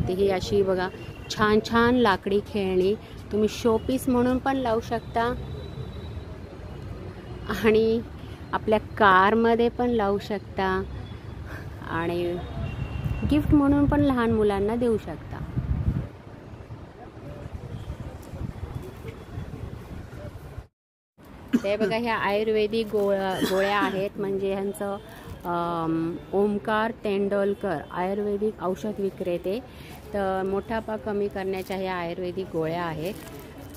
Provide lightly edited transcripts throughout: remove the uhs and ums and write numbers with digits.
ती ही अशी बघा छान छान लाकडी खेळणी तुम्ही शोपीस म्हणून पण लावू शकता आणि आपल्या कारमध्ये पण लावू शकता आणि गिफ्ट म्हणून पण लहान मुलांना देऊ शकता। ते बघा ह्या आयुर्वेदिक गोळ्या आहेत, म्हणजे ह्यांचं ओमकार तेंडोलकर आयुर्वेदिक औषध विक्रेते। तर मोठापा कमी करण्याच्या ह्या आयुर्वेदिक गोळ्या आहेत।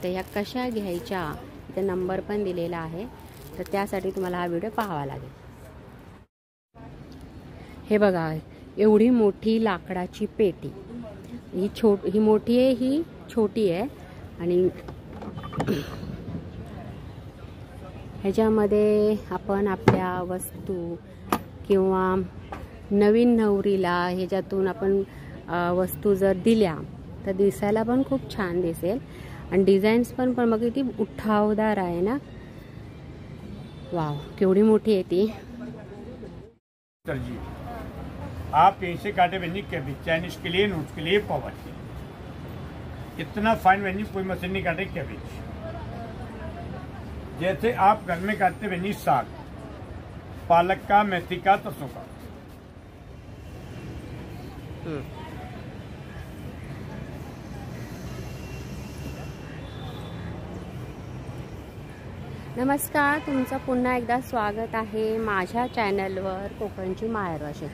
तर ह्या कशा घ्यायच्या ते नंबर पण दिलेला आहे, तर त्यासाठी तुम्हाला हा व्हिडिओ पाहावा लागेल। हे बघा एवढी मोठी लाकडाची पेटी, ही मोठी आहे, ही छोटी आहे आणि ह्याच्यामध्ये आपण आपल्या वस्तू किंवा नवीन नवरीला ह्याच्यातून आपण वस्तू जर दिल्या तर दिसायला पण खूप छान दिसेल आणि डिझाईन्स पण मग ती उठावदार आहे ना। वाव केवढी मोठी आहे ती। आप ऐसे काटे बहनी कैबेज चाइनीज के लिए नोट्स के लिए पावर इतना फाइन बहनी कोई मशीन नहीं काटे कैबेज। जैसे आप घर में काटते बहनी साग, पालक का, मेथी का, सरसों का। नमस्कार, तुमचं पुन्हा एकदा स्वागत आहे माझ्या चॅनलवर कोकणची माहेरवाशी।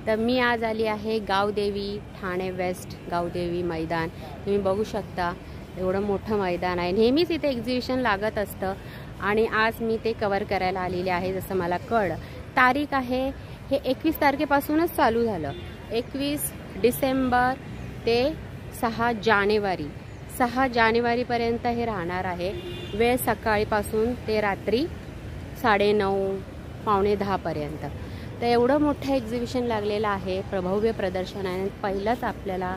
तर मी आज आली आहे गावदेवी, ठाणे वेस्ट गावदेवी मैदान। तुम्ही बघू शकता एवढं मोठं मैदान आहे, नेहमीच इथे एक्झिबिशन लागत असतं आणि आज मी ते कव्हर करायला आलेले आहे। जसं मला कळलं तारीख आहे हे 21 तारखेपासूनच चालू झालं, 21 डिसेंबर ते 6 जानेवारीपर्यंत हे राहणार आहे। वेळ सकाळीपासून ते रात्री 9:30 पावणे 10 पर्यंत। तर एवढं मोठं एक्झिबिशन लागलेलं आहे, प्रभव्य प्रदर्शन आहे। पहिलंच आपल्याला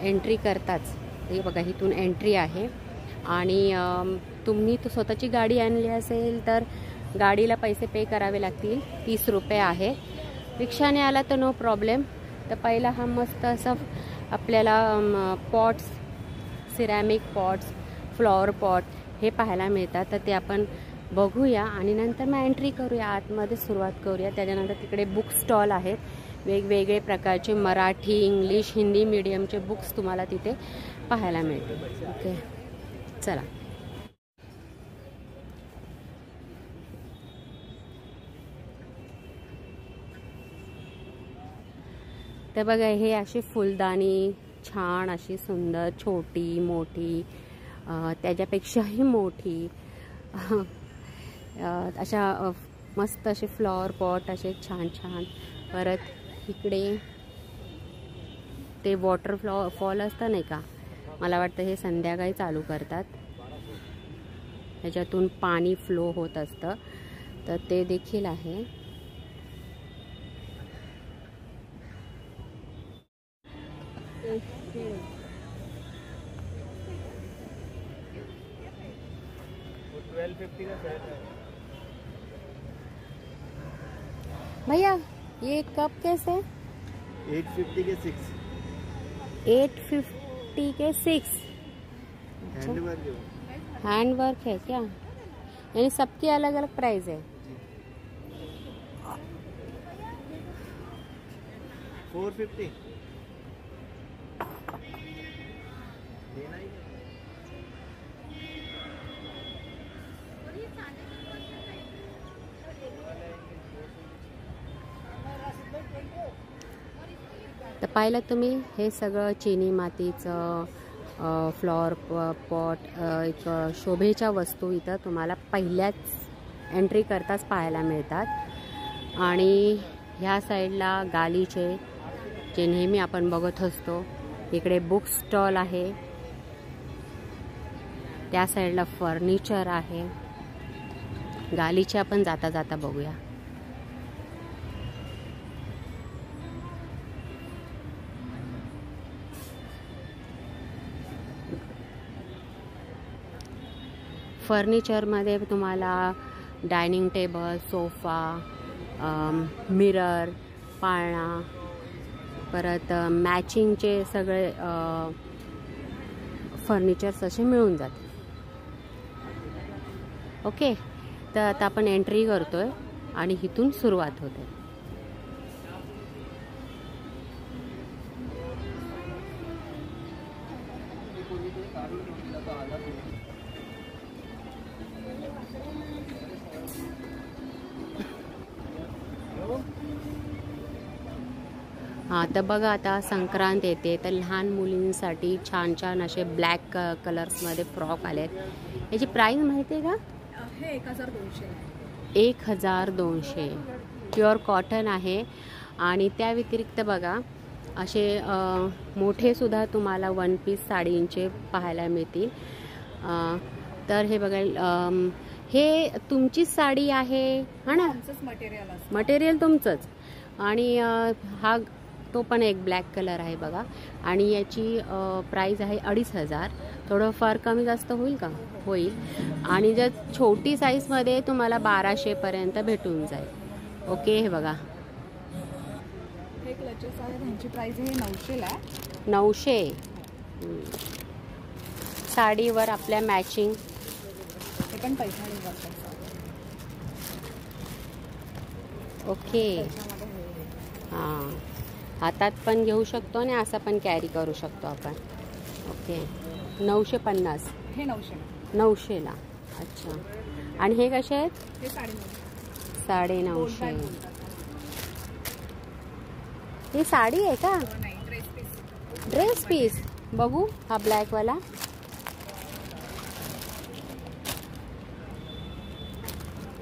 एंट्री करताच हे बघा इथून एंट्री आहे आणि तुम्ही स्वतःची गाडी आणली असेल तर गाडीला पैसे पे करावे लागतील, 30 रुपये आहे। रिक्षाने आला तर नो प्रॉब्लेम। तर पहिला हा मस्त असं आपल्याला pots, ceramic pots, flower pot हे पाहायला मिळतात। तर ते आपण बघूया आणि नंतर मग एंट्री करूया, आतमध्ये सुरुवात करूया। त्याच्यानंतर तिकडे बुक स्टॉल आहेत, वेगवेगळे प्रकारचे मराठी, इंग्लिश, हिंदी मीडियमचे बुक्स तुम्हाला तिथे पाहायला मिळतील। ओके चला। तर बघा हे अशी फुलदाणी छान अशी सुंदर, छोटी मोठी, त्याच्यापेक्षाही मोठी अशा मस्त असे फ्लॉवर पॉट असे छान छान। परत इकडे ते वॉटर फॉल असतं नाही का, मला वाटतं हे संध्याकाळी चालू करतात, ह्याच्यातून पाणी फ्लो होत असतं, तर ते देखील आहे। भैया ये कप कैसे? 850 के 6। 850 के 6। हैंड वर्क है क्या? यानी सबकी अलग अलग प्राइस है। 450। तर पाहिलं तुम्ही हे सगळं चिनी मातीचं फ्लॉवर पॉट, एक शोभेच्या वस्तू इथं तुम्हाला पहिल्याच एंट्री करताच पाहायला मिळतात। आणि ह्या साईडला गालीचे जे नेहमी आपण बघत असतो, इकडे बुक स्टॉल आहे, त्या साईडला फर्निचर आहे। गालीचे आपण जाता जाता बघूया। फर्निचरमध्ये तुम्हाला डायनिंग टेबल, सोफा, मिरर, पाळणा, परत मॅचिंगचे सगळे फर्निचर्स असे मिळून जाते. ओके, तर आता आपण एंट्री करतोय आणि इथून सुरुवात होते. हां, तर बघा आता संक्रांत येते, तर लहान मुलींसाठी छान छान असे ब्लॅक कलर्समध्ये फ्रॉक आलेत. याची प्राईस माहिती आहे का? हे 1200. 1200 प्युअर कॉटन आहे. आणि त्या व्यतिरिक्त बघा असे मोठे सुद्धा तुम्हाला वन पीस साडींचे पाहायला मिळतील. तर हे बघा, हे तुमचीच साडी आहे हा ना? मटेरियल मटेरियल तुमचंच. आणि हा तो पण एक ब्लॅक कलर आहे बघा. आणि याची प्राईस आहे 2500. थोडं फार कमी जास्त होईल का? होईल. आणि जर छोटी साईजमध्ये तुम्हाला 1200पर्यंत भेटून जाईल. ओके, हे बघा हे क्लचेस आहे, त्यांची प्राइस आहे 900 ला. 900. साडीवर आपल्या मॅचिंग. हे पण पैठणी वर्क. ओके, हां, हातात पण घेऊ शकतो आणि असं पण कॅरी करू शकतो आपण. ओके, 950. हे 900. 900ला. अच्छा. आणि हे कसे आहेत? हे 950. 950. ही साडी आहे का? नाही, ड्रेस पीस. Dress piece. बघू हा ब्लॅकवाला.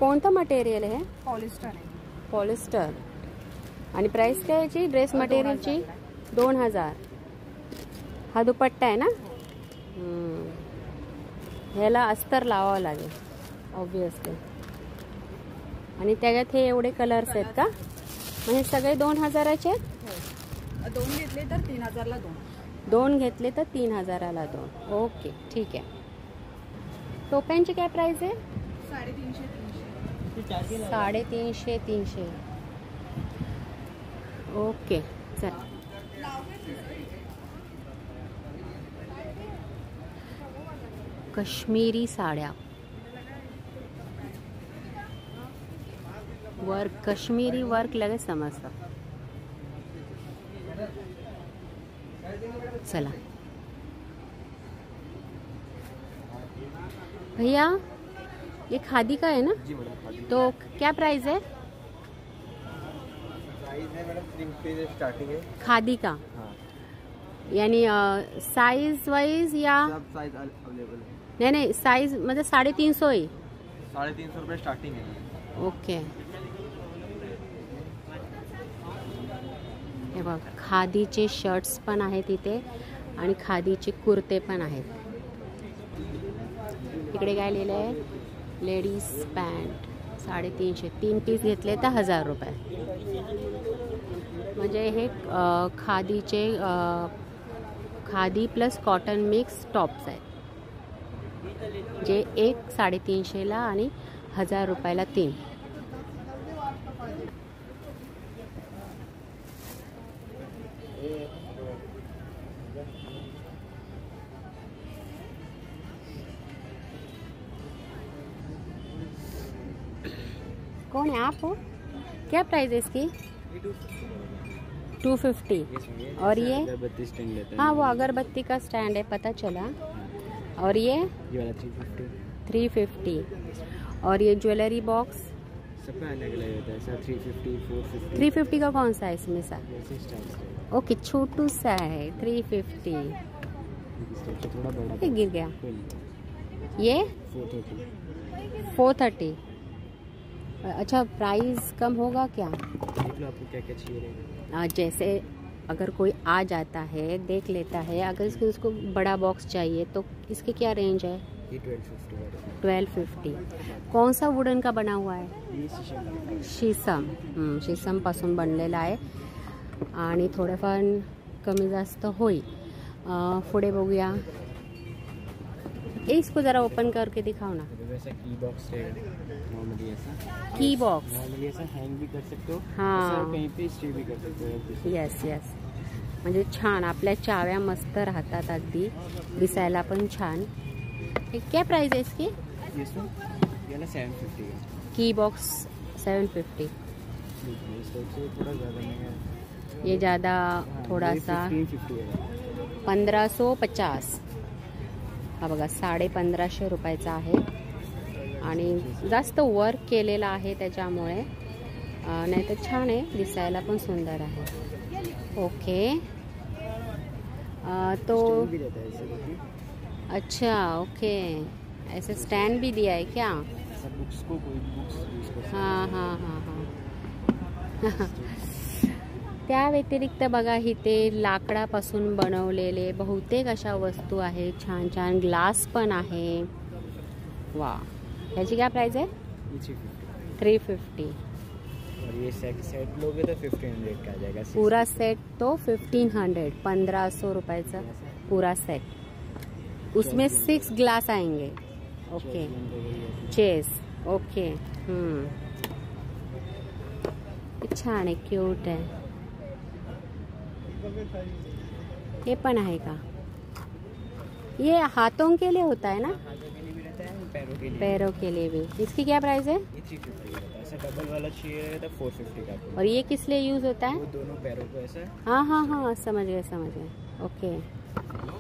कोणतं मटेरियल आहे? पॉलिस्टर आहे. पॉलिस्टर. आणि प्राइस काय याची ड्रेस मटेरियलची? 2000. हा दुपट्टा आहे ना? ह्याला अस्तर लावावं लागेल ऑब्विसली. आणि त्याच्यात हे एवढे कलर्स आहेत का? म्हणजे सगळे 2000चे आहेत? 2 घेतले तर 3000ला 2. 2 घेतले तर 3000ला 2. ओके, ठीक आहे. टोप्यांची काय प्राइस आहे? 350. 350. ओके, चल. काश्मीरी साड्या, वर्क, काश्मीरी वर्क लगेच समजतं. चला भैया, ये खादी का है ना? जी मैडम, तो क्या प्राइस है? प्राइस है मैडम 350 से स्टार्टिंग है. खादी का हाँ, यानी साइज वाइज या? सब साइज अवेलेबल है. नहीं, साइज मतलब 350 ही. 350 रुपये स्टार्टिंग है. ओके. हे बघ, खादीचे शर्ट्स पण आहेत इथे आणि खादीचे कुर्ते पण आहेत. इकडे काय लिहिलं आहे? Ladies pant 350. 3 पीस घेतले तर 1000 रुपये. म्हणजे हे खादीचे khadi plus cotton mix tops आहेत, जे एक 350ला आणि 1000 रुपयाला 3. कौन है आप? हो क्या प्राइस है इसकी? 250. और ये? अगरबत्ती स्टैंड लेते हैं. हाँ, वो अगरबत्ती का स्टैंड है, पता चला. और ये वाला 350. 350. और ये ज्वेलरी बॉक्स सबका अलग अलग होता है सर. 350, 450. 350 का कौन सा है इसमें सर? वैसे स्टाइल्स है. ओके, छोटू सा है 350. थोड़ा बड़ा. ये गिर गया. कोई नहीं. ये 430. 430. अच्छा, प्राइस कम होगा क्या? देख लो आपको क्या क्या चाहिए रहेगा. जैसे अगर कोई आ जाता है, देख लेता है, अगर उसको बड़ा बॉक्स चाहिए तो इसके क्या रेंज है? ये 1250. 1250. कौन सा वुडन का बना हुआ है? ये शीशम. शीसम. शीसमपासून बनलेला आहे आणि थोडंफार कमी जास्त होईल. पुढे बघूया. इसको ज़रा ओपन करके दिखाओ ना. वैसा की बॉक्स रहेगा नॉर्मली. ऐसा की बॉक्स. नॉर्मली ऐसा हैंग भी कर सकते हो. हाँ. ऐसा कहीं पे स्टे भी कर सकते हो. Yes yes. म्हणजे छान आपल्या चाव्या मस्त राहतात, अगदी दिसायला पण छान। हे क्या प्राइस है इसकी? ये ना 750 है। की बॉक्स 750। इससे थोड़ा ज़्यादा नहीं है, ये ज़्यादा थोड़ा सा 1550 है। 1550। हा बघा 1550 रुपयाचा आहे आणि जास्त वर्क केलेला आहे त्याच्यामुळे, नाही तर छान आहे, दिसायला पण सुंदर आहे। ओके तो भी रहता है इससे देखिए। अच्छा ओके, ऐसे स्टैंड भी दिया है क्या? सब बुक्स को कोई बुक्स यूज कर सकते हैं। हां हां हां हां त्या व्यतिरिक्त बघा इथे लाकडापासून बनवलेले बहुतेक अशा वस्तू आहेत, छान छान ग्लास पण आहे। वा, ह्याची काय प्राइस आहे? ये 350। 350। और ये सेट लोगे तो 1500 का आ जाएगा। पूरा सेट तो 1500, 1500 रुपयाचा पूरा सेट। उसमें 6 ग्लास आएंगे। Okay, chess. ओके छान आहे, क्यूट आहे। ये पण आहे का? ये हाथों के लिए होता है ना? हाथों के लिए भी रहता है, पैरों के लिए। पैरों के लिए भी। इसकी क्या प्राइस है? ये 350 रहता है। ऐसा डबल वाला चाहिए तो 450 का। और ये किस लिए यूज होता वो है? दोनों पैरों को ऐसा। हाँ हाँ हाँ, समझ गए समझ गए। ओके,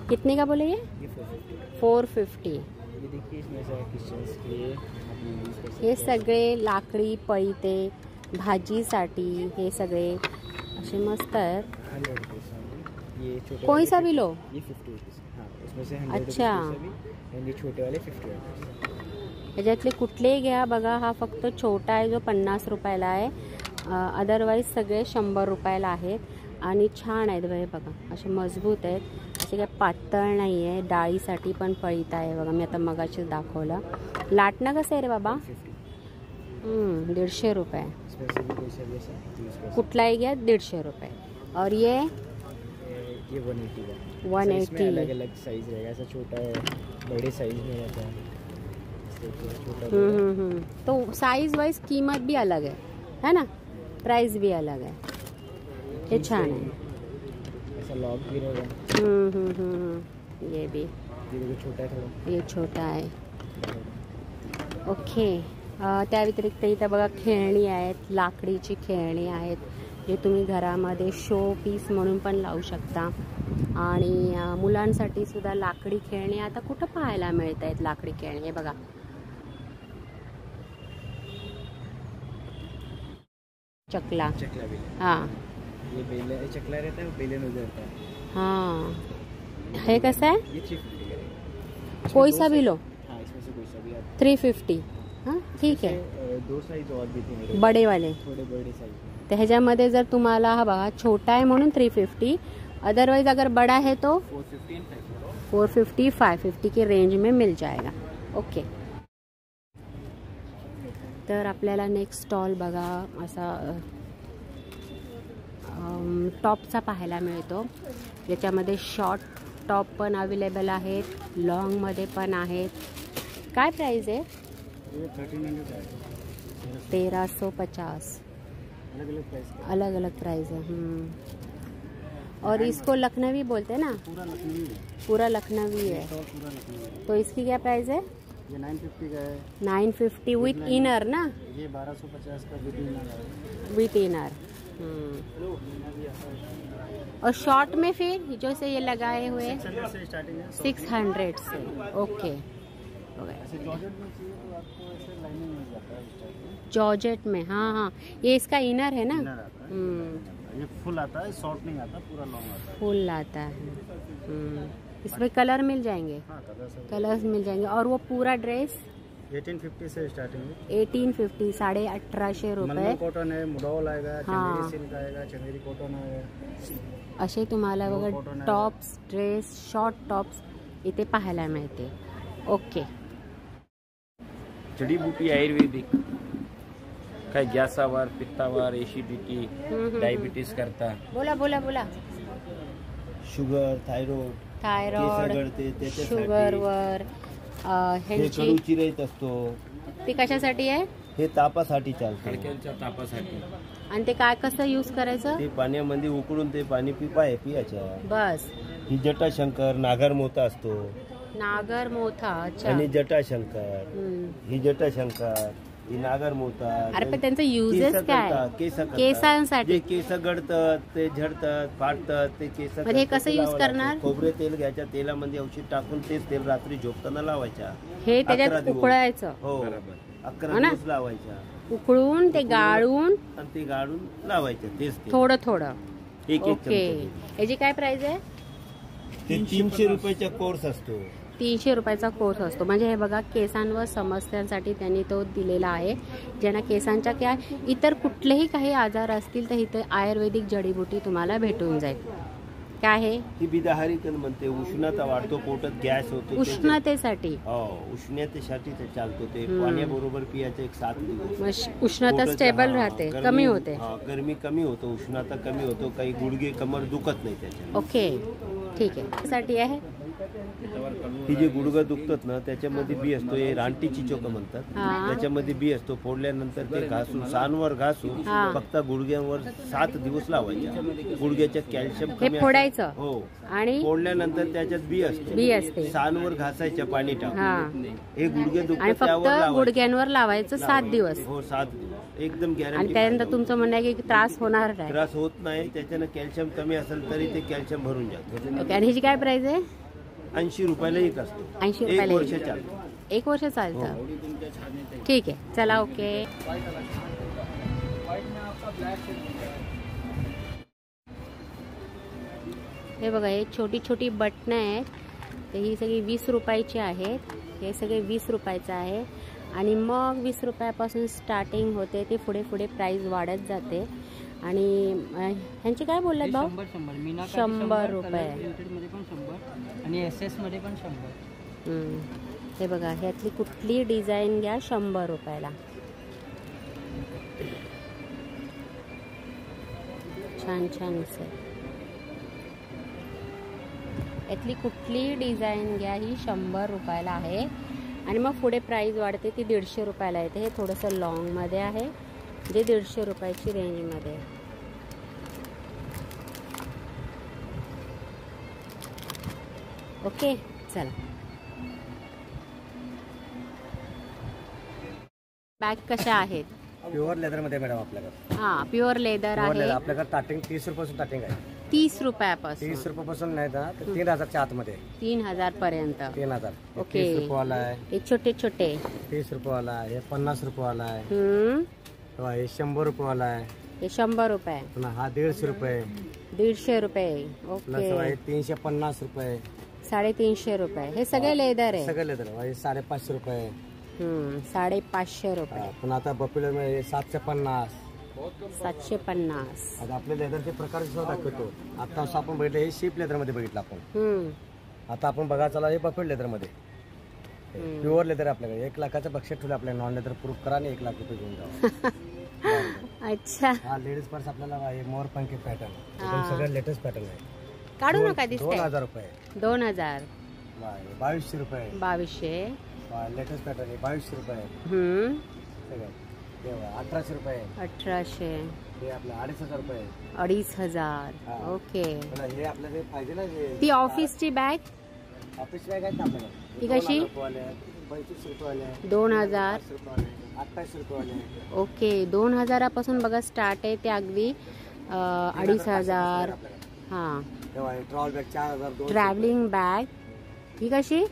कितने का बोले ये? 450। 450। ये देखिए इसमें ऐसा किचन्स के लिए आप यूज कर सकते हे हैं। सगळे लाकडी पळीते भाजीसाठी, हे सगळे असे मस्त आहेत। 100 रुपीज़। ये छोटे कोई वाले सा भी लो। ये 50 रुपीज़। हाँ, उसमें से 100 अच्छा। रुपीज़। ये छोटे वाले 50 रुपीज़। ह्याच्यातले कुठलेही घ्या बघा, हा फक्त छोटा आहे जो 50 रुपयाला आहे, अदरवाईज सगळे 100 रुपयाला आहेत आणि छान आहेत बघा, असे मजबूत आहेत, असे काय पातळ नाही आहे। डाळीसाठी पण पळीत आहे बघा, मी आता मगाशीच दाखवलं। लाटणं कसं आहे रे बाबा? 150 रुपये। इसमें से भी कोई सा भी ऐसा यूज कर कुठलाही घ्या 150 रुपये। और ये सकते हैं। ये 180 का। 180। अलग अलग साइज रहेगा, ऐसा छोटा है, बड़े साइज में रहता है। छोटा तो साइज वाइज कीमत भी अलग है ना? प्राइस भी अलग है। ये छान है। ऐसा लॉक भी रहेगा। ये भी, ये देखो छोटा है थोड़ा। ये छोटा आहे। ओके, त्या व्यतिरिक्त इथं बघा खेळणी आहेत, लाकडीची खेळणी आहेत, जे तुम्ही घरामध्ये शो पीस म्हणून पण लावू शकता। आणि मुलांसाठी सुद्धा लाकडी खेळणी आता कुठं पाहायला मिळत आहेत लाकडी खेळणी, हे बघा। चकला भी। हाँ, ये बेलन चकला रहता है, वो बेलन उधर रहता है। हाँ, है कैसा है? ये 350 का रहेगा। कोई सा भी लो। हाँ, इसमें से कोई सा भी आप। 350। हाँ ठीक है। दो साइज और भी थे मेरे, बडे वाले। थोड़े बड़े साइज। तर ह्याच्यामध्ये जर तुम्हाला हा बघा छोटा आहे म्हणून 350, अदरवाइज अगर बड़ा है तो 450 and 550। 450 550 की रेंज में मिल जाएगा। ओके, तर आपल्याला नेक्स्ट स्टॉल बघा असा टॉपचा पाहायला मिळतो, ज्याच्यामध्ये शॉर्ट टॉप पण अवेलेबल आहेत, लॉंगमध्ये पण आहेत। काय प्राइस आहे? 1350। अलग अलग प्राइस का। अलग अलग प्राइस है। और इसको लखनवी बोलते हैं ना? पूरा लखनवी है। पूरा लखनवी है। पूरा लखनवी है। तो इसकी क्या प्राइस है? ये 950 का है। 950 विथ इनर ना? ये 1250 का विद इनर है। With inner. और शॉर्ट में फिर जो से ये लगाए हुए 600 से स्टार्टिंग है। 600 से। ओके, ऐसे जॉर्जेट में चाहिए तो आपको ऐसे लाइनिंग मिल जाता है इस टाइप में। जॉर्जेट में, हाँ हाँ, ये इसका इनर है ना? इनर आता है। ये फुल आता है, शॉर्ट नहीं आता, पूरा लॉन्ग आता है। फुल आता है। इसमें कलर मिल जाएंगे? हाँ, कलर्स मिल जाएंगे। और वो पूरा ड्रेस 1850 से स्टार्टिंग है। 1850, 1850 रुपये। मलमल कॉटन है, मुडॉल आएगा, हाँ। चंदेरी सिल्क आएगा, चंदेरी कॉटन आएगा। असे तुम्हाला लो बघा कॉटन आहे। टॉप्स, ड्रेस, शॉर्ट टॉप्स इथे पाहायला मिळते। ओके, जडीबुटी आयुर्वेदिक, काय गॅसावर, पित्तावर, एसिडिटी, डायबिटीज करता। बोला बोला बोला। शुगर, थायरॉइड, थायरॉइड, केस गळते त्याच्यासाठी. शुगरवर हे ह्यांची कडू चिरत असतो, ती कशासाठी आहे? हे तापासाठी चालतं. खडक्यांच्या तापासाठी. आणि ते काय कसं यूज करायचं? ते पाण्यामध्ये उकळून ते पाणी पियाच्या. बस. ही जटाशंकर नागरमोथा असतो. नागरमोथा. अच्छा. आणि जटाशंकर. ही जटाशंकर, ही नागरमोथा. अरे पण त्यांचा युजेस काय? केसांसाठी. जे केस गळतात, ते झडतात, फाटतात, ते केस. हे कसं यूज करणार? खोबरे तेल घ्यायच्या, तेलामध्ये औषध टाकून तेच तेल रात्री झोपताना लावायच्या. हे त्याच्यात उकळायचं. हो, बरोबर. 11 दिवस लावायच्या. उकळून ते गाळून आणि ते गाळून लावायचं तेच तेल. थोडं थोडं. एक ओके. याची काय प्राइस आहे? ते 300 रुपयाचा कोर्स असतो. 300 रुपयाचा कोर्स असतो. म्हणजे हे बघा, केसांवर समस्यांसाठी त्यांनी तो दिलेला आहे. ज्यांना केसांच्या किंवा इतर कुठलेही काही आजार असतील तर इथे आयुर्वेदिक जडीबुटी तुम्हाला भेटून जाईल. काय आहे? ही बिदाहारी कण म्हणते. उष्णता वाढतो, पोटात गॅस होतो. उष्णतेसाठी. हो, उष्णतेसाठी ते चालतो. ते पाण्याबरोबर पियाचं 1 7 दिवस. उष्णता स्टेबल राहते, कमी होते. गरमी कमी होतो, उष्णता कमी होतो. काही गुडघे कमर दुखत नाही त्याच्या. ओके, ठीक आहे. त्यासाठी आहे. ही जे गुडघं दुखतात ना, त्याच्यामध्ये बी असतो. हे रानटी चिचोका म्हणतात. त्याच्यामध्ये बी असतो. फोडल्यानंतर ते घासून, सांवर घासून फक्त गुडघ्यांवर 7 दिवस लावायचे. गुडघ्याच्या कॅल्शियम कमी फोडायचं. हो. आणि फोडल्यानंतर त्याच्यात बी असते. सांवर घासायच्या पाणी टाकून. हे गुडघे आणि दुखतात फक्त गुडघ्यांवर लावायचं 7 दिवस. हो, 7 दिवस एकदम गॅरंटी. आणि त्यानंतर तुमचं म्हणणं आहे की त्रास होणार नाही. त्रास होत नाही. त्याच्यानं कॅल्शियम कमी असेल तरी ते कॅल्शियम भरून जातं. ओके. आणि ह्याची काय प्राइस आहे? 80 रुपयाला एक असतो. 80 रुपयाला 1 वर्ष चालतो. 1 वर्ष चालतं. ठीक आहे, चला. ओके. हे बघा, हे छोटी छोटी बटणं आहेत. तर ही सगळी 20 रुपयाची आहेत. हे सगळे 20 रुपयाचं आहे. आणि मग 20 रुपयापासून स्टार्टिंग होते. ते पुढे पुढे प्राइस वाढत जाते. आणि ह्यांची काय बोललात भाऊ? 100 रुपये. आणि SS मध्ये पण 100. हे बघा, ह्यातली कुठली डिझाईन घ्या 100 रुपयाला. छान छान असेल. यातली कुठली डिझाईन घ्या ही 100 रुपयाला आहे. आणि मग पुढे प्राइस वाढते, ती 150 रुपयाला येते. हे थोडंसं लॉंगमध्ये आहे, जे 150 रुपयाची रेंजमध्ये. ओके, चला. बॅग कशा आहेत? प्युअर लेदर मध्ये मॅडम आपल्याकडे. हा, प्युअर लेदर आहे. आपल्याकडे स्टार्टिंग 30 रुपयापासून स्टार्टिंग आहे. 30 रुपयापासून. 30 रुपयापासून नाही तर 3000च्या आतमध्ये. 3000 पर्यंत. 3000. ओके. 30 रुपयाला आहे. हे छोटे छोटे. 30 रुपयाला आहे. 50 रुपयाला आहे. हे 100 रुपयाला आहे. हे 100 रुपये. पुन्हा हा 150 रुपये. 150 रुपये. ओके. 350 रुपये. 350 रुपये. हे सगळे लेदर आहे. सगळे लेदर. 550 रुपये. 550 रुपये. पुन्हा आता बपिलर 750. 750. आता आपल्या लेदरचे प्रकार दाखवतो. आता आपण बघितलं हे शिप लेदर मध्ये बघितलं आपण. आता आपण बघा चला हे बफेट लेदर मध्ये प्युअर लेदर आपल्याकडे 1 लाखाचं बक्षीस ठेवलं. आपल्या नॉन लेदर प्रूफ करा आणि 1 लाख रुपये घेऊन जावा. अच्छा. हा लेडीज पर्स आपल्याला मोरपंखी पॅटर्न सगळं लेटेस्ट पॅटर्न आहे. काढू नका दिसते. 2000 रुपये. 2000. 2200 रुपये. 2200. लेटेस्ट पॅटर्न आहे 2200 रुपये. सगळं 1800 रुपये. 1800. हे आपलं 2500 रुपये. 2500. ओके. हे आपल्याला पाहिजे ना. ती ऑफिसची बॅग. ऑफिस बॅग आहे आपल्याला. ती कशी? 2500 रुपये. 2000. 2800 रुपये. ओके. 2000 पासून बघा स्टार्ट आहे ते अगदी 2500. हा. Travel bag 4000. ट्रॅव्हलिंग बॅग ही कशी?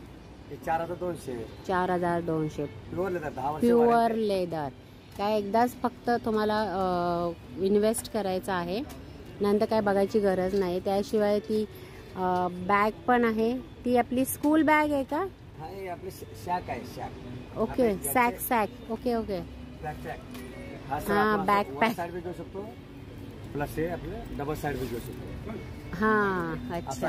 4200. 4200. Pure leather. 10 वर्ष प्युअर लेदर. काय एकदाच फक्त तुम्हाला इन्व्हेस्ट करायचं आहे, नंतर काय बघायची गरज नाही. त्याशिवाय ती बॅग पण आहे. ती आपली स्कूल बॅग आहे का? आपली शॅक आहे. शॅक. ओके. सॅक. ओके. हा, बॅकपॅक. साइड भी घेऊ शकतो. प्लस हे आपलं डबल साइड भी घेऊ शकतो. हा, अच्छा.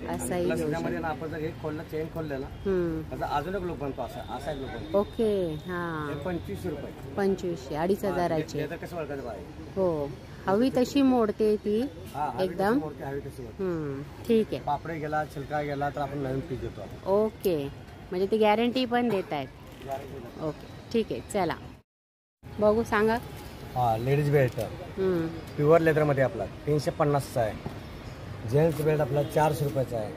असाही घेऊ शकतो. आपण जर हे खोललं, चेन खोललं ना, अजून एक लोक बनतो. असा एक लोक बनतो. ओके. हा. 2500 रुपये. 2500. 2500ची. कसं ओळखायचं बाहेर? हो, हवी तशी मोडते ती एकदम. ठीक आहे. पापडे गेला, छिलका गेला तर आपण नवीन पीस देतो. ओके. म्हणजे ती गॅरंटी पण देत आहेत. ओके, ठीक आहे. चला. बघू सांगा. हा लेडीज बेल्ट प्युअर लेदरमध्ये आपला 350चा आहे. जेंट्स बेल्ट आपला 400 रुपयाचा आहे.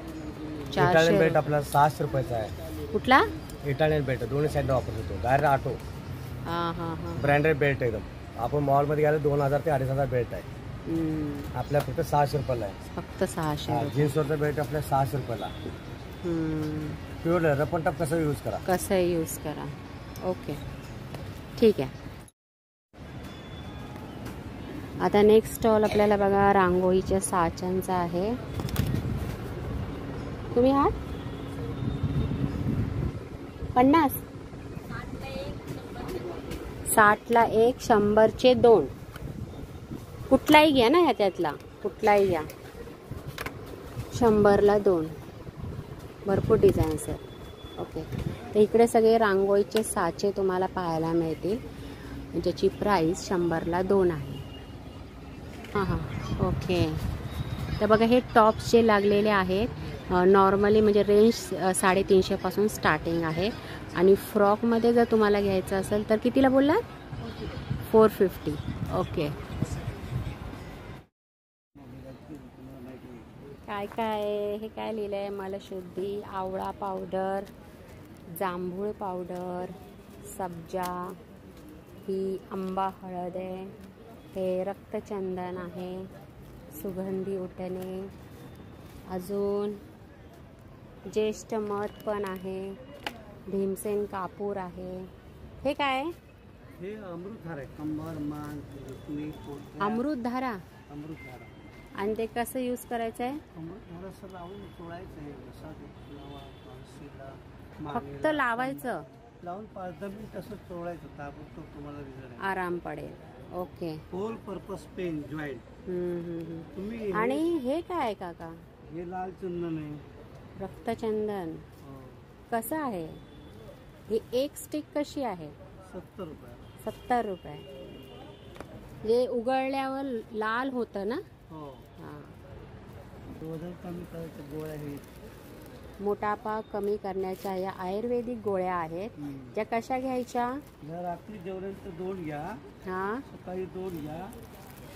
इटालियन बेल्ट आपला 600 रुपयाचा आहे. कुठला? इटालियन बेल्ट दोन्ही साईडला वापर होतो. डायरेक्ट ऑटो ब्रँडेड बेल्ट एकदम. आपण मॉलमध्ये गेलो 2000 ते 2500 बेल्ट आहे. आपल्या फक्त 600 रुपयाला आहे. फक्त 600. जीन्सवरचा बेल्ट आपल्या 600 रुपयाला. प्युअर लेदर पण टप कसं यूज करा. कसं यूज करा. ओके ठीक आहे. आता नेक्स्ट स्टॉल आपल्याला बघा रांगोळीच्या साच्यांचा आहे. तुम्ही आहात 50. 60ला 1, 100चे 2. कुठलाही घ्या ना ह्याच्यातला, कुठलाही घ्या. 100ला 2. भरपूर डिझाईन्स आहेत. ओके तर इकडे सगळे रांगोळीचे साचे तुम्हाला पाहायला मिळतील, ज्याची प्राईस 100ला 2 आहे. हां ओके. तर बघा हे टॉप्स जे लागलेले आहेत नॉर्मली म्हणजे रेंज 350 पासून स्टार्टिंग आहे. आणि फ्रॉकमध्ये जर तुम्हाला घ्यायचं असेल तर कितीला बोललात? 450. ओके. काय काय हे काय लिहिलं आहे? मलशुद्धी, आवळा पावडर, जांभूळ पावडर, सब्जा, ही आंबा हळद आहे, हे रक्तचंदन आहे, सुगंधी उटणे, अजून ज्येष्ठ मध पण आहे, भीमसेन कापूर आहे. हे काय आहे? हे अमृतधारा आहे. कंबर मान अमृतधारा. अमृतधारा आणि ते कसं यूज करायचं आहे? अमृतधारा असं लावून चोळायचं आहे. फक्त लावायचं, लावून 5-10 मिनिट असं चोळायचं. ताबडतोब तुम्हाला रिझल्ट आराम पडेल. Okay. Whole purpose pain joint. तुम्ही आणि हे काय आहे काका? हे लाल चंदन आहे. रक्तचंदन. कसं आहे ही एक स्टिक? कशी आहे? 70 रुपये. 70 रुपये. जे उघडल्यावर लाल होतं ना? हो. हां. वजन कमी करायचं गोळ्या आहेत. मोटापा कमी करण्याच्या या आयुर्वेदिक गोळ्या आहेत. ज्या कशा घ्यायच्या? रात्री जेवल्यानंतर 2 घ्या. हां. सकाळी 2 घ्या.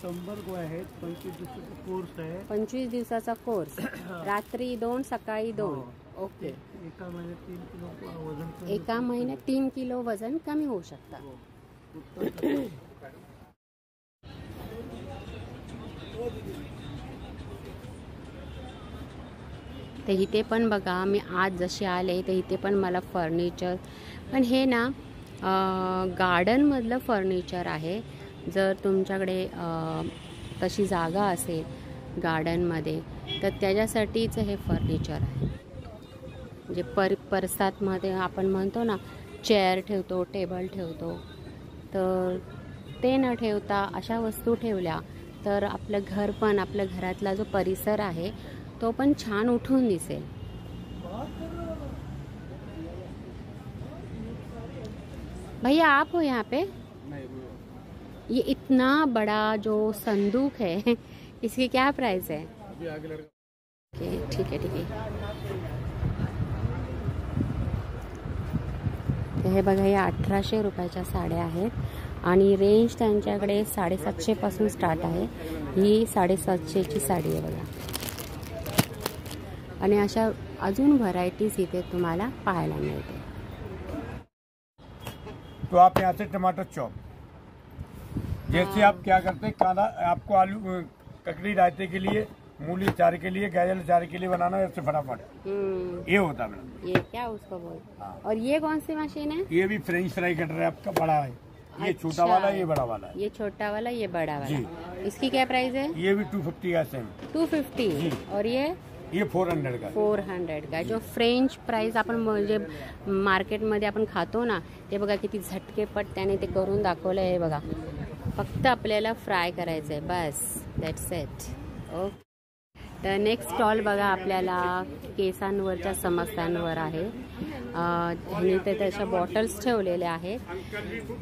100 गोळ्या आहेत. 25 दिवसाचा कोर्स आहे. 25 दिवसाचा कोर्स. रात्री 2, सकाळी 2. ओके. एका महिन्यात 3 किलो वजन. एका महिन्यात 3 किलो वजन कमी होऊ शकतं. तर इथे पण बघा मी आज जशी आले तर इथे पण मला फर्निचर, पण हे ना गार्डनमधलं फर्निचर आहे. जर तुमच्याकडे तशी जागा असेल गार्डनमध्ये तर त्याच्यासाठीच हे फर्निचर आहे. म्हणजे परसातमध्ये आपण म्हणतो ना चेअर ठेवतो, टेबल ठेवतो, तर ते न ठेवता अशा वस्तू ठेवल्या तर आपलं घर पण, आपल्या घरातला जो परिसर आहे तो पण छान उठून दिसेल. भैया आप हो यहाँ पे? ये इतना बड़ा जो संदूक है इसकी क्या प्राइस है? ठीक है. हे बघा या 1800 रुपयाच्या साड्या आहेत आणि रेंज त्यांच्याकडे 750 पासून स्टार्ट आहे. ही 750ची साडी आहे बघा. आणि अशा अजून व्हरायटीज इथे तुम्हाला पाहायला मिळते. तो आप यहाँ से टमाटर चॉप, जैसे आप क्या करते हैं, काला आपको आलू ककड़ी रायते के लिए, मूली चार के लिए, गाजर चार के लिए बनाना है, इससे फटाफट ये होता है मैडम. ये क्या उसको बोल. और ये कौन सी मशीन है? ये भी फ्रेंच फ्राई कटर है आपका, बड़ा है. ये छोटा वाला, ये बड़ा वाला है. ये छोटा वाला, ये बड़ा वाला. इसकी क्या प्राइस है? ये भी 250 का सेम. 250. और ये 400 का. 400 का. जो फ्रेंच प्राइस आपण म्हणजे मार्केटमध्ये आपण खातो ना, ते बघा किती झटकेपट त्याने ते करून दाखवलं आहे बघा. फक्त आपल्याला फ्राय करायचं आहे बस, दॅट्स इट. ओके. तर नेक्स्ट स्टॉल बघा आपल्याला केसांवरच्या समस्यांवर आहे. ह्यांनी ते त्याच्या बॉटल्स ठेवलेल्या आहेत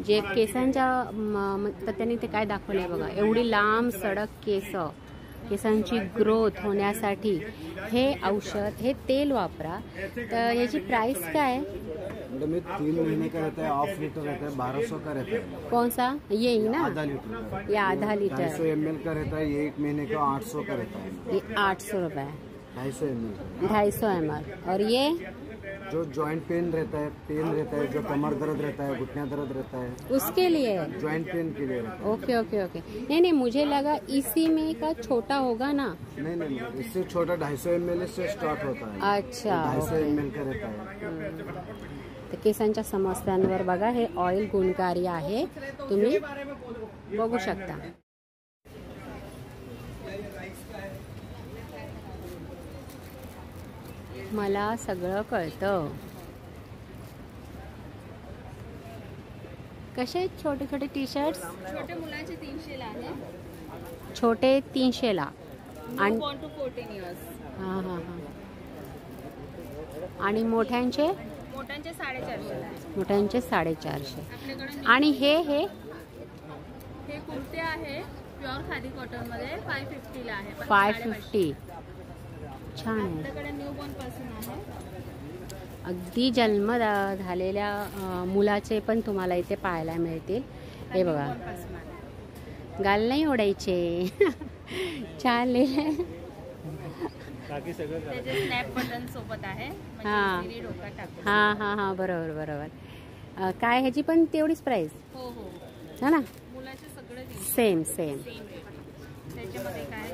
जे केसांच्या, तर त्यांनी ते काय दाखवलं आहे बघा. एवढी लांब सडक केसांची ग्रोथ होण्यासाठी हे औषध, हे तेल वापरा. तर याची प्राइस काय आहे? मैडम ये 3 महीने का रहता है, हाफ लीटर रहता है, 1200 का रहता है। कौन सा? ये ही ना, आधा लीटर का, ये आधा लीटर 250 ml का रहता है। ये 1 महीने का 800 का रहता है। ये 800 रुपये, 250 ml 250 ml। और ये जो जॉइंट पेन रहता है, जो कमर दर्द रहता है, घुटना दर्द रहता है, उसके लिए, जॉइंट पेन के लिए रहता ओके ओके ओके। नहीं, मुझे लगा इसी में का छोटा होगा ना। है। नहीं, इससे छोटा 250 ml से स्टार्ट होता है। अच्छा, 250 ml का रहता है। तर केसांच्या समस्यांवर बघा हे ऑइल गुणकारी आहे, तुम्ही बघू शकता। मला सगळं कळतं। कसे छोटे छोटे टी शर्ट्स? छोटे मुलांचे 300 ला आहे, छोटे 300 ला आणि 1 to 14 years. हां हां हां, आणि मोठ्यांचे? मोठ्यांचे 450 ला आहे. मोठ्यांचे 450। आपल्याकडे आणि हे हे कुर्ते आहे प्युअर खादी कॉटन मध्ये 550 ला आहे. 550, छान आहे। आपल्याकडे न्यूबॉर्न पासून आहे. अगदी जन्म झालेल्या मुलाचे पण तुम्हाला इथे पाहायला मिळतील। हे बघा, गाल नाही ओढायचे। छान लिहिले। त्याचे स्नॅप बटन सोबत आहे, हां म्हणजे डोका टाकू। हां हां हां, बरोबर बरोबर। काय ह्याची पण तेवढीच प्राइस हो हो, है ना? मुलाचे सगळे सेम त्याच्यामध्ये काय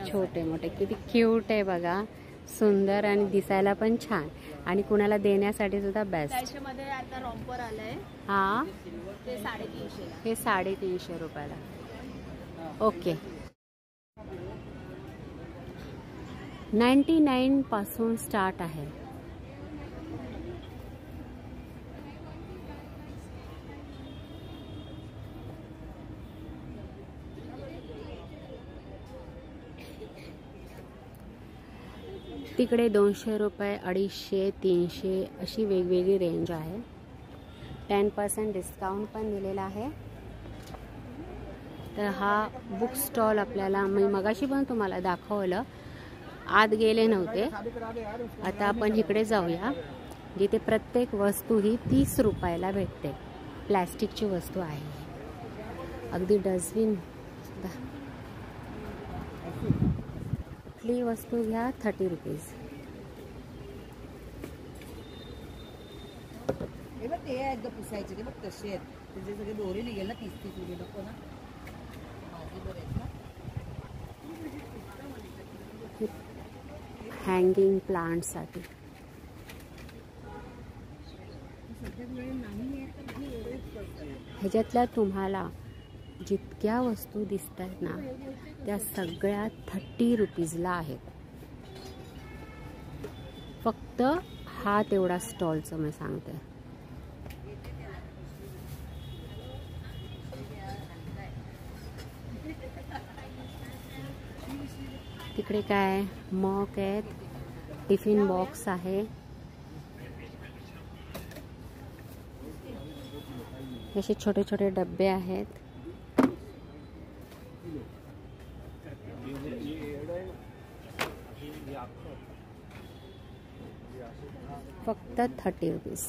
छोटे मोठे किती क्यूट आहे बघा, सुंदर आणि दिसायला पण छान, आणि कुणाला देण्यासाठी सुद्धा बेस्ट। त्याच्यामध्ये आता रॉम्पर आलंय, हां ते 350 ला. हे 350 रुपयाला। ओके, 99 पासून स्टार्ट आहे। तिकडे 200 रुपये, 250, 300 अशी वेगवेगळी रेंज आहे। 10% डिस्काउंट पण दिलेला आहे। तर हा बुक स्टॉल आपल्याला मी मगाशी पण तुम्हाला दाखवलं, आत गेले नव्हते। आता आपण इकडे जाऊया, जिथे प्रत्येक वस्तू ही 30 रुपयाला भेटते। प्लॅस्टिकची वस्तू आहे, अगदी डस्टबिन सुद्धा। कुठली वस्तू घ्या 30 रुपीज। ते एकदा पुसायचे ते बघ तसे आहेत, त्याचे सगळे दोरे निघेल ना 30 रुपये नको ना, माझे बरे आहेत ना। हँगिंग प्लांटसाठी ह्याच्यातल्या तुम्हाला जितक्या वस्तू दिसत आहेत ना, त्या सगळ्या 30 रुपीजला आहेत। फक्त हा तेवढा स्टॉलचं मी सांगते। तिकडे काय मग आहेत, टिफिन बॉक्स आहे, असे छोटे छोटे डब्बे आहेत। फक्त 30 रुपीज।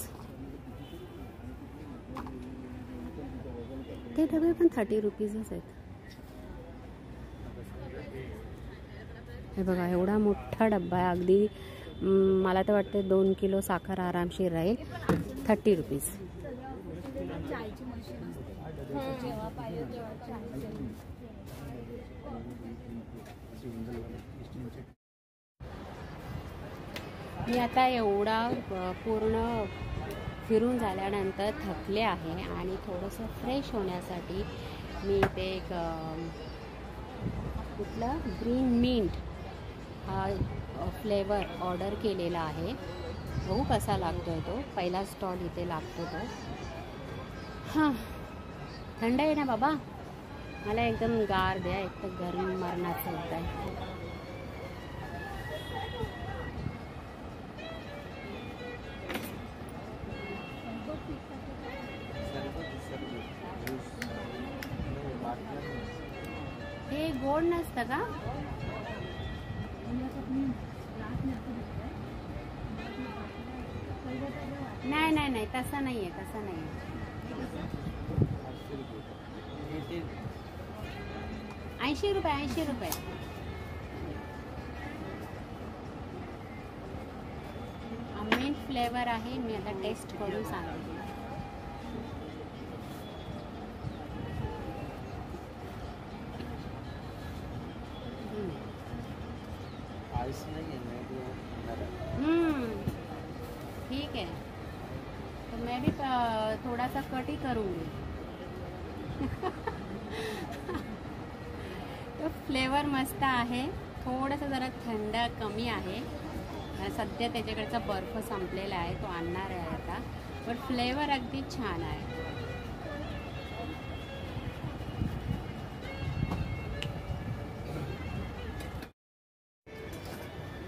ते डबे पण 30 रुपीजच आहेत। हे बघा, एवढा मोठा डब्बा आहे, अगदी मला तर वाटतं 2 किलो साखर आरामशीर राहील। 30 रुपीज। मी आता एवढा पूर्ण फिरून झाल्यानंतर थकले आहे आणि थोडंसं फ्रेश होण्यासाठी मी ते एक कुठला ग्रीन मिंट हा फ्लेवर ऑर्डर केलेला आहे। बघू कसा लागतोय तो, पहिला स्टॉल इथे लागतो तो। हां, थंड आहे ना बाबा, मला एकदम गार द्या, एक तर गरम मरणाचं होत आहे। हे गोड नसतं का? तसा नाहीये, तसा नाहीये. 80 रुपये, 80 रुपये. मिंट फ्लेवर आहे. मी आता टेस्ट करून सांगते. ठीक है, तो मैं भी थोड़ा सा कट ही करूँगी. तो फ्लेवर मस्त आहे. थोडंसं जरा थंड कमी आहे. सध्या त्याच्याकडचा बर्फ संपलेला आहे, तो आणणार आहे आता. पण फ्लेवर अगदी छान आहे.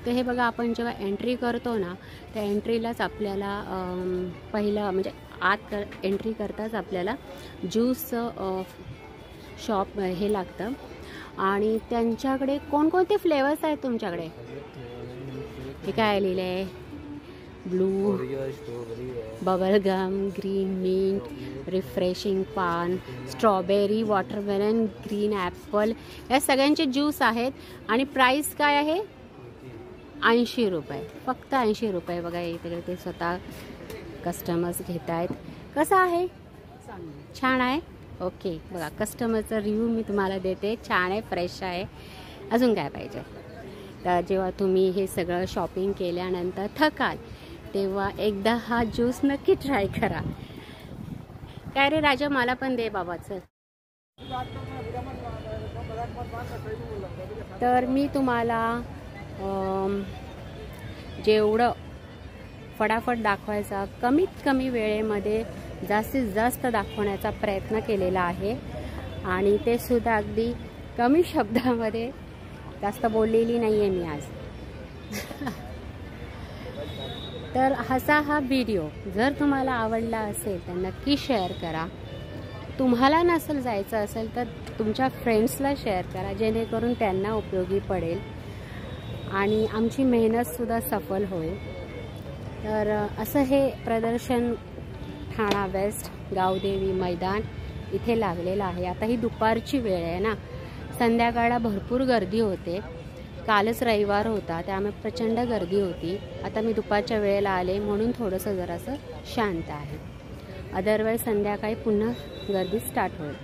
तर हे बघा, आपण जेव्हा एंट्री करतो ना, त्या एंट्रीलाच आपल्याला पहिलं म्हणजे आत एंट्री करताच आपल्याला ज्यूस शॉप हे लागतं. आणि त्यांच्याकडे कोणकोणते फ्लेवर्स आहेत तुमच्याकडे? हे काय लिहिलं आहे? Blue, bubblegum, green mint, refreshing paan, strawberry, watermelon, green apple, या सगळ्यांचे ज्यूस आहेत. आणि प्राईस काय आहे? 80 रुपये, फक्त 80 रुपये. बघा इकडे ते स्वतः कस्टमर्स घेत आहेत. कसं आहे? छान आहे. ओके, बघा कस्टमरचा रिव्ह्यू मी तुम्हाला देते. छान आहे, फ्रेश आहे. अजून काय पाहिजे? तर जेव्हा तुम्ही हे सगळं शॉपिंग केल्यानंतर थकाल तेव्हा एकदा हा ज्यूस नक्की ट्राय करा. काय रे राजा, मला पण दे बाबा. चल, तर मी तुम्हाला जेवढं फटाफट दाखवायचा, कमीत कमी वेळेमध्ये जास्तीत जास्त दाखवण्याचा प्रयत्न केलेला आहे. आणि ते सुद्धा अगदी कमी शब्दामध्ये. जास्त बोललेली नाही आहे मी आज. तर हा व्हिडिओ जर तुम्हाला आवडला असेल तर नक्की शेअर करा. तुम्हाला नसेल जायचं असेल तर तुमच्या फ्रेंड्सला शेअर करा, जेणेकरून त्यांना उपयोगी पडेल आणि आमची मेहनतसुद्धा सफल होईल. तर असं हे प्रदर्शन ठाणा वेस्ट गावदेवी मैदान इथे लागलेलं आहे. आता ही दुपारची वेळ आहे ना, संध्याकाळला भरपूर गर्दी होते. कालच रविवार होता, त्यामुळे प्रचंड गर्दी होती. आता मी दुपारच्या वेळेला आले म्हणून थोडंसं जरासं शांत आहे. अदरवाईज संध्याकाळी पुन्हा गर्दी स्टार्ट होईल.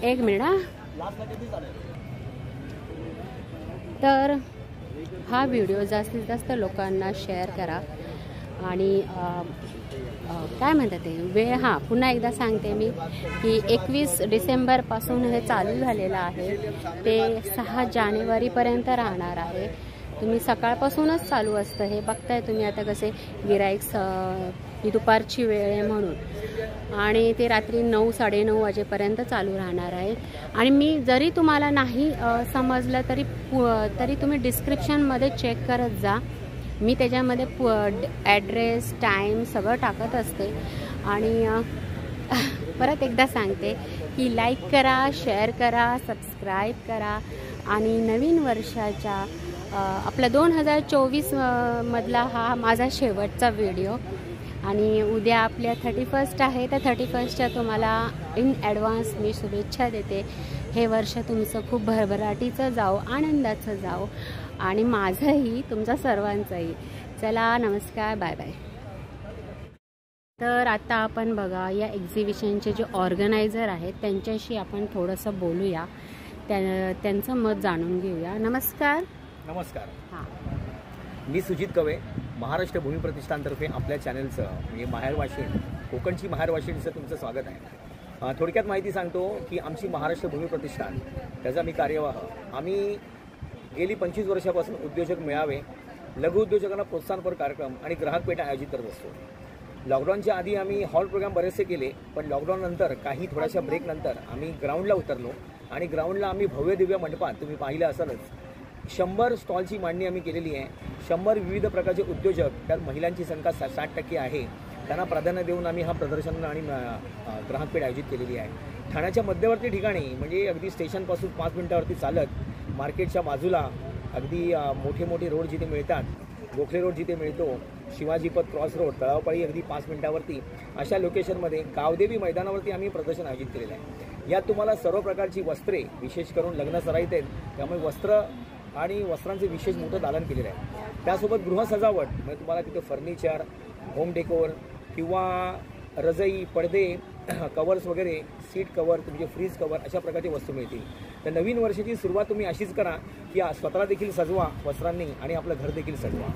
एक मिनिट. तर हा व्हिडिओ जास्तीत जास्त लोकांना शेअर करा. आणि काय म्हणतात ते वेळ, पुन्हा एकदा सांगते मी की 21 डिसेंबरपासून हे चालू झालेलं आहे. ते 6 जानेवारीपर्यंत राहणार आहे. तुम्ही सकाळपासूनच चालू असतं हे बघताय तुम्ही. आता कसे गिराईक ही दुपारची वेळ आहे म्हणून. आणि ते रात्री 9, 9:30 वाजेपर्यंत चालू राहणार आहे. आणि मी जरी तुम्हाला नाही समजलं तरी तुम्ही डिस्क्रिप्शनमध्ये चेक करत जा. मी त्याच्यामध्ये ॲड्रेस, टाईम सगळं टाकत असते. आणि परत एकदा सांगते की लाईक करा, शेअर करा, सबस्क्राईब करा. आणि नवीन वर्षाच्या आपला 2024 मधला हा माझा शेवटचा व्हिडिओ. आणि उद्या आपल्या 31 आहे, तर 31च्या तुम्हाला इन ॲडव्हान्स मी शुभेच्छा देते. हे वर्ष तुमचं खूप भरभराटीचं जाओ, आनंदाचं जाओ आणि माझंही तुमच्या सर्वांचंही. चला, नमस्कार, बाय बाय. तर आता आपण बघा या एक्झिबिशनचे जे ऑर्गनायझर आहेत त्यांच्याशी आपण थोडंसं बोलूया, त्यांचं मत जाणून घेऊया. नमस्कार. नमस्कार. मी सुजित कवे, महाराष्ट्र भूमी प्रतिष्ठानतर्फे आपल्या चॅनलचं म्हणजे माहेर वाशिण, कोकणची माहेर वाशिणचं तुमचं स्वागत आहे. थोडक्यात माहिती सांगतो की आमची महाराष्ट्र भूमी प्रतिष्ठान, त्याचा मी कार्यवाह. आम्ही गेली 25 वर्षापासून उद्योजक मेळावे, लघु उद्योजकांना प्रोत्साहनपर कार्यक्रम आणि ग्राहक पेठा आयोजित करत असतो. लॉकडाऊनच्या आधी आम्ही हॉल प्रोग्राम बरेचसे केले, पण लॉकडाऊननंतर काही थोड्याशा ब्रेकनंतर आम्ही ग्राउंडला उतरलो. आणि ग्राउंडला आम्ही भव्य दिव्य मंडपात तुम्ही पाहिलं असालच 100 स्टॉलची मांडणी आम्ही केलेली आहे. 100 विविध प्रकारचे उद्योजक, त्यात महिलांची संख्या 60% आहे, त्यांना प्राधान्य देऊन आम्ही हा प्रदर्शन आणि ग्राहक पेठ आयोजित केलेली आहे. ठाण्याच्या मध्यवर्ती ठिकाणी म्हणजे अगदी स्टेशनपासून 5 मिनिटावरती चालत मार्केटच्या बाजूला अगदी मोठे मोठे रोड जिथे मिळतात गोखले रोड जिथे मिळतो, शिवाजीपत क्रॉस रोड, तळावपाळी अगदी 5 मिनिटावरती अशा लोकेशनमध्ये गावदेवी मैदानावरती आम्ही प्रदर्शन आयोजित केलेलं आहे. यात तुम्हाला सर्व प्रकारची वस्त्रे, विशेष करून लग्न सराईत आहेत, त्यामुळे वस्त्र आणि वस्त्रांचे विशेष मोठं दालन केलेलं आहे. त्यासोबत गृहसजावट म्हणजे तुम्हाला तिथे फर्निचर, होम डेकोर किंवा रजई, पडदे, कवर्स वगैरे, सीट कवर, तुमचे फ्रीज कवर अशा प्रकारचे वस्तू मिळतील. तर नवीन वर्षाची सुरुवात तुम्ही अशीच करा की स्वतःला देखील सजवा वस्त्रांनी आणि आपलं घर देखील सजवा.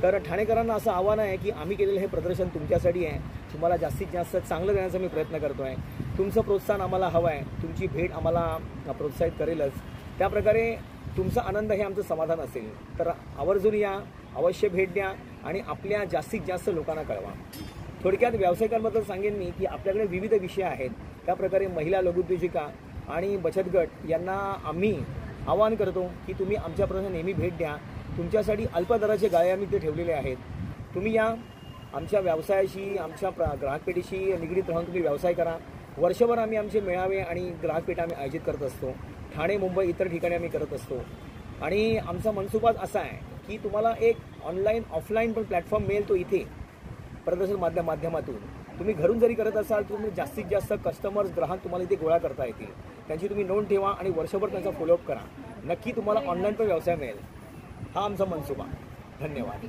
तर ठाणेकरांना असं आव्हान आहे की आम्ही केलेलं हे प्रदर्शन तुमच्यासाठी आहे. तुम्हाला जास्तीत जास्त चांगलं देण्याचा मी प्रयत्न करतो आहे. तुमचं प्रोत्साहन आम्हाला हवं आहे. तुमची भेट आम्हाला प्रोत्साहित करेलच. त्याप्रकारे तुमचा आनंद हे आमचं समाधान असेल. तर आवर्जून या, अवश्य भेट द्या आणि आपल्या जास्तीत जास्त लोकांना कळवा. थोडक्यात व्यावसायिकांबद्दल सांगेन मी की आपल्याकडे विविध विषय आहेत. त्याप्रकारे महिला लघुउद्योजिका आणि बचत गट यांना आम्ही आवाहन करतो की तुम्ही आमच्यापर्यंत नेहमी भेट द्या. तुमच्यासाठी अल्प दराचे गाळे आम्ही ते ठेवलेले आहेत. तुम्ही या, आमच्या व्यवसायाशी, आमच्या ग्राहकपेठीशी निगडीत राहून तुम्ही व्यवसाय करा. वर्षभर आम्ही आमचे मेळावे आणि ग्राहकपेठा आम्ही आयोजित करत असतो. ठाणे, मुंबई, इतर ठिकाणी आम्ही करत असतो. आणि आमचा मनसुबाच असा आहे की तुम्हाला एक ऑनलाईन ऑफलाईन पण प्लॅटफॉर्म मिळेल. तो इथे प्रदर्शन माध्यमातून तुम्ही घरून जरी करत असाल तर तुम्ही जास्तीत जास्त कस्टमर्स, ग्राहक तुम्हाला इथे गोळा करता येतील. त्यांची तुम्ही नोंद ठेवा आणि वर्षभर त्यांचा फॉलोअप करा. नक्की तुम्हाला ऑनलाईन पण व्यवसाय मिळेल. हा आमचा मनसुबा. धन्यवाद.